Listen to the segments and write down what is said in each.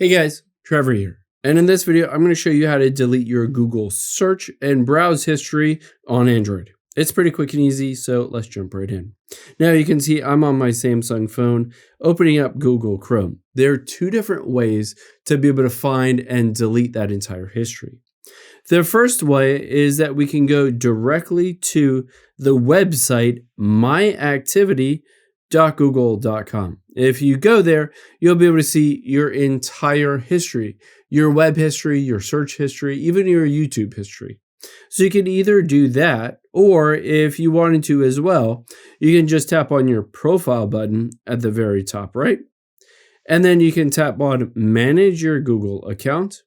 Hey guys, Trevor here. And in this video, I'm going to show you how to delete your Google search and browse history on Android. It's pretty quick and easy, so let's jump right in. Now you can see I'm on my Samsung phone opening up Google Chrome. There are two different ways to be able to find and delete that entire history. The first way is that we can go directly to the website myactivity.google.com. If you go there, you'll be able to see your entire history, your web history, your search history, even your YouTube history. So you can either do that, or if you wanted to as well, you can just tap on your profile button at the very top right. And then you can tap on manage your Google account.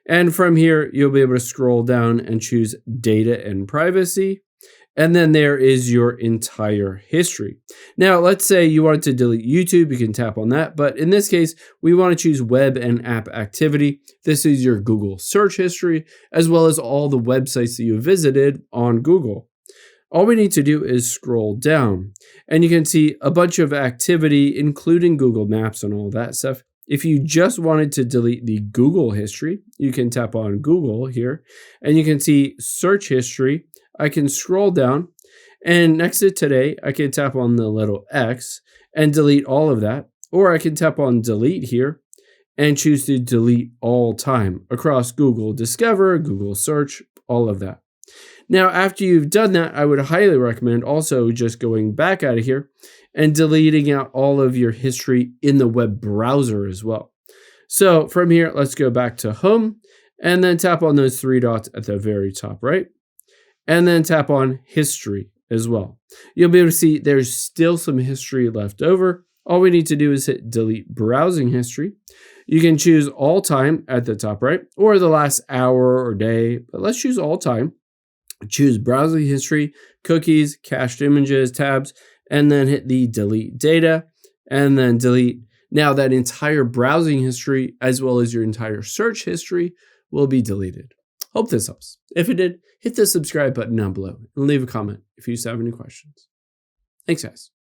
And from here, you'll be able to scroll down and choose data and privacy. And then there is your entire history. Now, let's say you wanted to delete YouTube, you can tap on that. But in this case, we want to choose web and app activity. This is your Google search history, as well as all the websites that you visited on Google. All we need to do is scroll down, and you can see a bunch of activity, including Google Maps and all that stuff. If you just wanted to delete the Google history, you can tap on Google here, and you can see search history. I can scroll down, and next to today, I can tap on the little X and delete all of that. Or I can tap on delete here and choose to delete all time across Google Discover, Google Search, all of that. Now, after you've done that, I would highly recommend also just going back out of here and deleting out all of your history in the web browser as well. So from here, let's go back to home and then tap on those three dots at the very top right. And then tap on history as well. You'll be able to see there's still some history left over. All we need to do is hit delete browsing history. You can choose all time at the top right, or the last hour or day, but let's choose all time. Choose browsing history, cookies, cached images, tabs, and then hit the delete data and then delete. Now that entire browsing history, as well as your entire search history, will be deleted. Hope this helps. If it did, hit the subscribe button down below and leave a comment if you have any questions. Thanks, guys.